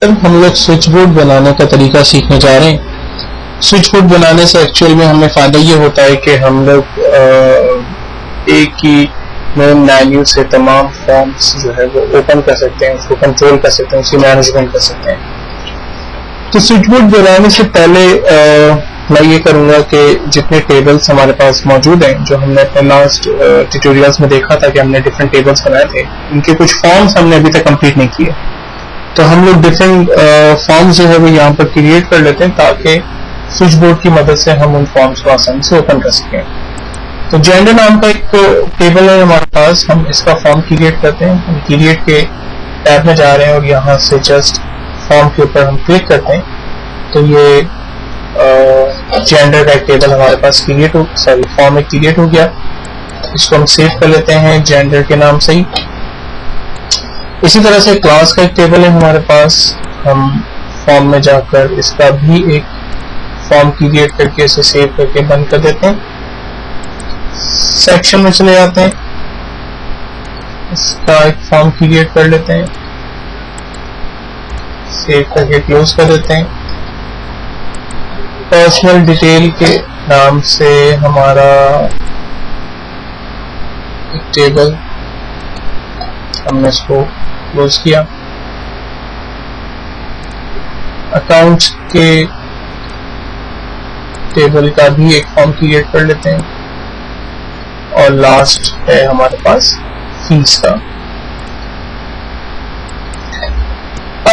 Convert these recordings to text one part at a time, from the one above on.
अब हम लोग स्विच बोर्ड बनाने का तरीका सीखने जा रहे हैं। स्विच बोर्ड बनाने से एक्चुअल में हमें फ़ायदा ये होता है कि हम लोग एक ही मेन मेन्यू से तमाम फॉर्म्स जो है वो ओपन कर सकते हैं, उसको कंट्रोल कर सकते हैं, उसकी मैनेजमेंट कर सकते हैं। तो स्विच बोर्ड बनाने से पहले मैं ये करूँगा कि जितने टेबल्स हमारे पास मौजूद हैं, जो हमने अपने लास्ट ट्यूटोरियल्स में देखा था कि हमने डिफरेंट टेबल्स बनाए थे, उनके कुछ फॉर्म्स हमने अभी तक कंप्लीट नहीं किए। तो हम लोग डिफरेंट फॉर्म्स जो है वो यहाँ पर क्रिएट कर लेते हैं ताकि स्विच बोर्ड की मदद से हम उन फॉर्म्स को आसानी से ओपन कर सकें। तो जेंडर नाम का एक टेबल है हमारे पास, हम इसका फॉर्म क्रिएट करते हैं। हम क्रिएट के टैब में जा रहे हैं और यहाँ से जस्ट फॉर्म के ऊपर हम क्लिक करते हैं तो ये जेंडर का एक टेबल हमारे पास फॉर्म में क्रिएट हो गया। इसको हम सेव कर लेते हैं जेंडर के नाम से ही। इसी तरह से क्लास का एक टेबल है हमारे पास, हम फॉर्म में जाकर इसका भी एक फॉर्म क्रिएट करके इसे सेव करके बंद कर देते हैं। सेक्शन में चले जाते हैं, इसका एक फॉर्म क्रिएट कर लेते हैं, सेव करके क्लोज कर देते हैं। पर्सनल डिटेल के नाम से हमारा एक टेबल, हमने इसको क्लोज किया। अकाउंट्स के टेबल का भी एक फॉर्म क्रिएट कर लेते हैं और लास्ट है हमारे पास फीस का।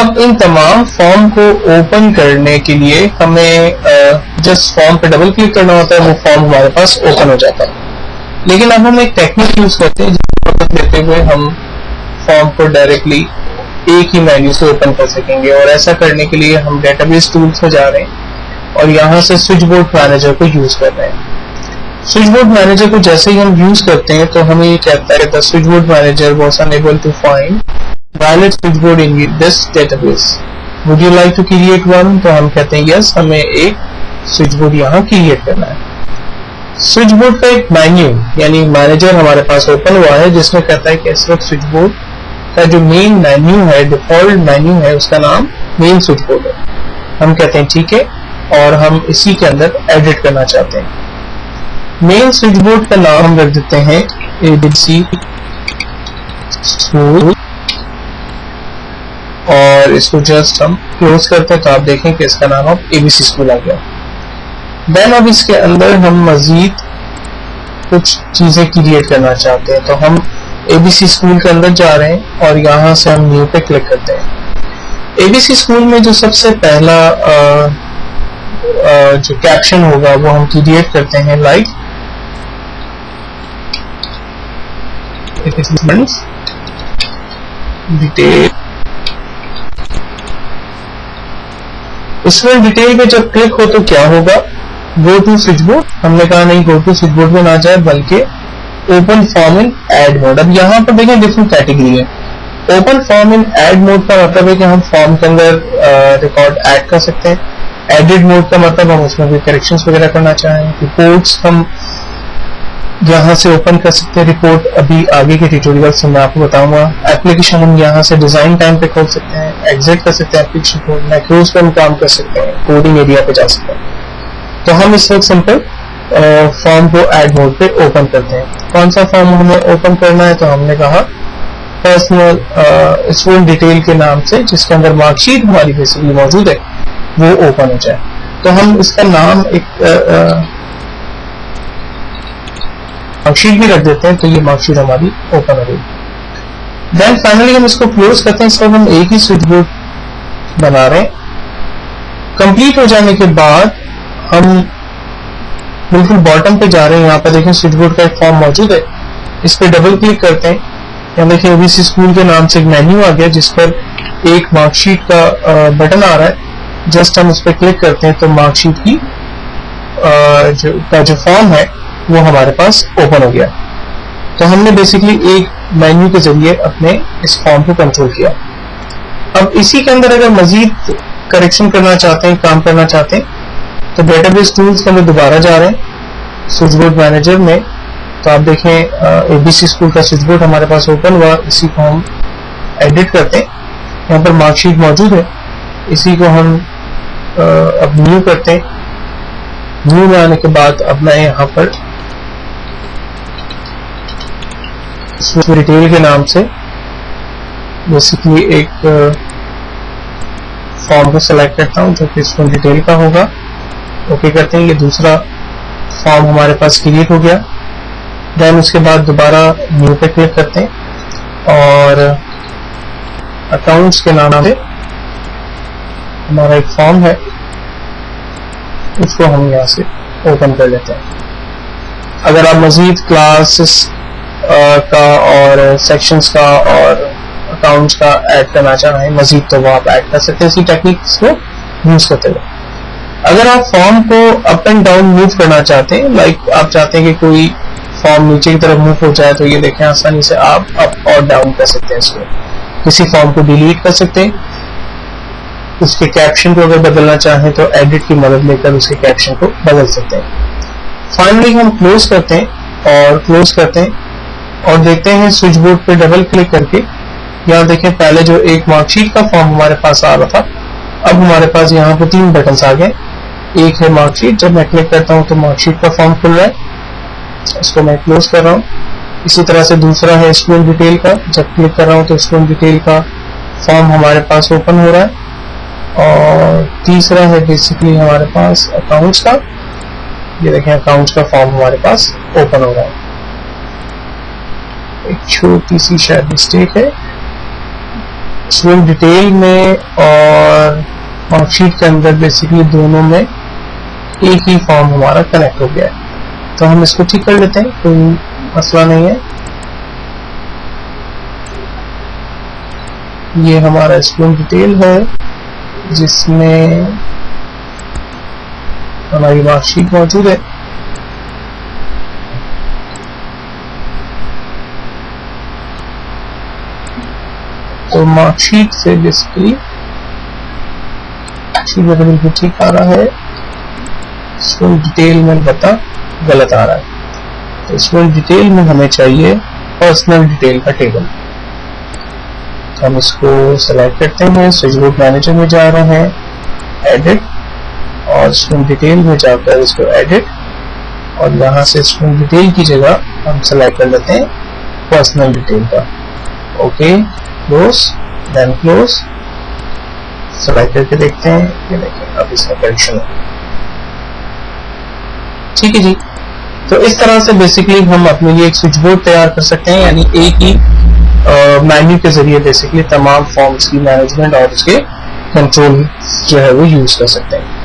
अब इन तमाम फॉर्म को ओपन करने के लिए हमें जस्ट फॉर्म पे डबल क्लिक करना होता है, वो फॉर्म हमारे पास ओपन हो जाता है। लेकिन अब हम एक टेक्निक यूज करते हैं जिसकी मदद लेते हुए हम फॉर्म को डायरेक्टली एक ही मेन्यू से ओपन कर सकेंगे। और ऐसा करने के लिए हम डेटाबेस टूल्स में जा रहे हैं और यहाँ से स्विच बोर्ड मैनेजर को यूज कर रहे हैं। स्विच बोर्ड मैनेजर को जैसे ही हम यूज करते हैं तो हमें ये कहता है the switch board manager was unable to find valid switch board in this database, would you like to create one. तो हम कहते हैं यस, हमें एक स्विच बोर्ड यहाँ क्रिएट करना है। स्विच बोर्ड का एक मेन्यू यानी मैनेजर हमारे पास ओपन हुआ है जिसमें कहता है कि इस वक्त स्विच बोर्ड का जो मेन मेन्यू है, डिफॉल्ट मेन्यू है, उसका नाम मेन स्विच बोर्ड है। हम कहते हैं ठीक है और हम इसी के अंदर एडिट करना चाहते हैं। मेन स्विच बोर्ड का नाम हम रख देते हैं ABC स्कूल और इसको जस्ट हम क्लोज करते हैं तो आप देखें कि इसका नाम अब ABC स्कूल आ गया। देन अब इसके अंदर हम मजीद कुछ चीजें क्रिएट करना चाहते हैं तो हम ABC स्कूल के अंदर जा रहे हैं और यहाँ से हम न्यू पे क्लिक करते हैं। ABC स्कूल में जो सबसे पहला जो कैप्शन होगा वो हम क्रिएट करते हैं लाइक डिटेल। इसमें डिटेल पे जब क्लिक हो तो क्या होगा, गो टू स्विच बोर्ड। हमने कहा नहीं, गो टू स्विच बोर्ड में ना जाए बल्कि open form in add mode. अब यहाँ पर देखें डिफरेंट कैटेगरी है। Open form in add mode का मतलब है कि हम फॉर्म के अंदर रिकॉर्ड ऐड कर सकते हैं। एडिट मोड का मतलब हम उसमें भी करेक्शंस वगैरह करना चाहें। रिपोर्ट्स हम यहाँ से ओपन कर सकते हैं, रिपोर्ट अभी आगे के ट्यूटोरियल से मैं आपको बताऊंगा। एप्लीकेशन हम यहाँ से डिजाइन टाइम पे खोल सकते हैं, एग्जिट कर सकते हैं एप्लीकेशन को, मैक्रोस पे हम काम कर सकते हैं, कोडिंग एरिया पे जा सकते हैं। तो हम इस वक्त सिंपल फॉर्म को ऐड मोड पे ओपन करते हैं। कौन सा फॉर्म हमें ओपन करना है तो हमने कहा पर्सनल स्टूडेंट डिटेल के नाम से, जिसके अंदर मार्कशीट हमारी बेसिकली मौजूद है, वो ओपन हो जाए। तो हम इसका नाम एक मार्कशीट भी रख देते हैं तो ये मार्कशीट हमारी ओपन हो गई। देन फाइनली हम इसको क्लोज करते हैं। सब हम एक ही स्विच बोर्ड बना रहे हैं। कंप्लीट हो जाने के बाद हम बिल्कुल बॉटम पे जा रहे हैं। यहाँ पर देखें स्विच बोर्ड का एक फॉर्म मौजूद है, इस पर डबल क्लिक करते हैं। यहाँ देखिए ABC स्कूल के नाम से एक मेन्यू आ गया जिस पर एक मार्कशीट का बटन आ रहा है। जस्ट हम उस पर क्लिक करते हैं तो मार्कशीट की जो फॉर्म है वो हमारे पास ओपन हो गया। तो हमने बेसिकली एक मेन्यू के जरिए अपने इस फॉर्म को कंट्रोल किया। अब इसी के अंदर अगर मजीद करेक्शन करना चाहते हैं, काम करना चाहते हैं तो डेटाबेस टूल्स के अंदर दोबारा जा रहे हैं स्विच बोर्ड मैनेजर में। तो आप देखें ABC स्कूल का स्विच बोर्ड हमारे पास ओपन हुआ। इसी को हम एडिट करते हैं, यहाँ पर मार्कशीट मौजूद है। इसी को हम अब न्यू करते हैं। न्यू में आने के बाद अब मैं यहाँ पर डिटेल के नाम से बेसिकली एक फॉर्म को सेलेक्ट करता हूँ जो कि स्टूडेंट डिटेल का होगा। ओके करते हैं, ये दूसरा फॉर्म हमारे पास क्रिएट हो गया। देन उसके बाद दोबारा न्यू पे क्लिक करते हैं और अकाउंट्स के नाम से हमारा एक फॉर्म है, उसको हम यहाँ से ओपन कर लेते हैं। अगर आप मजीद क्लासेस का और सेक्शंस का और अकाउंट्स का ऐड करना चाहें मजीद, तो वो आप ऐड कर सकते हैं इसी टेक्निक्स को यूज करते हुए। अगर आप फॉर्म को अप एंड डाउन मूव करना चाहते हैं, लाइक आप चाहते हैं कि कोई फॉर्म नीचे की तरफ मूव हो जाए, तो ये देखें आसानी से आप अप और डाउन कर सकते हैं इसको। किसी फॉर्म को डिलीट कर सकते हैं, उसके कैप्शन को अगर बदलना चाहें तो एडिट की मदद लेकर उसके कैप्शन को बदल सकते हैं। फाइनली हम क्लोज करते हैं और देखते हैं स्विच बोर्ड पे डबल क्लिक करके। यहाँ देखें पहले जो एक मार्कशीट का फॉर्म हमारे पास आ रहा था, अब हमारे पास यहाँ पे 3 बटन आ गए। एक है मार्कशीट, जब मैं क्लिक करता हूँ तो मार्कशीट का फॉर्म खुल रहा है, इसको मैं क्लोज कर रहा हूँ। इसी तरह से दूसरा है स्टूडेंट डिटेल का, जब क्लिक कर रहा हूँ तो स्टूडेंट डिटेल का फॉर्म हमारे पास ओपन हो रहा है। और तीसरा है बेसिकली हमारे पास अकाउंट्स का, ये देखें अकाउंट्स का फॉर्म हमारे पास ओपन हो रहा है। एक छोटी सी शायद मिस्टेक है, स्टूडेंट डिटेल में और मार्कशीट के अंदर बेसिकली दोनों में एक ही फॉर्म हमारा कनेक्ट हो गया है, तो हम इसको ठीक कर लेते हैं, कोई मसला नहीं है। ये हमारा स्टूडेंट डिटेल है जिसमें हमारी मार्कशीट मौजूद है। तो मार्कशीट से बेसिकली बिल्कुल ठीक आ रहा है, स्टूडेंट डिटेल में गलत आ रहा है। तो स्टूडेंट डिटेल में हमें चाहिए पर्सनल डिटेल का टेबल। हम इसको सेलेक्ट करते हैं, स्विच बोर्ड मैनेजर में जा रहे हैं, एडिट, और स्टूडेंट डिटेल में जाकर इसको एडिट, और यहाँ से स्टूडेंट डिटेल की जगह हम सेलेक्ट कर लेते हैं पर्सनल डिटेल का। Okay, close, then close, select करके देखते हैं, ये देखिए अब इसका करेक्शन है। ठीक है जी, तो इस तरह से बेसिकली हम अपने लिए एक स्विच बोर्ड तैयार कर सकते हैं, यानी एक ही मेन्यू के जरिए बेसिकली तमाम फॉर्म्स की मैनेजमेंट और उसके कंट्रोल जो है वो यूज कर सकते हैं।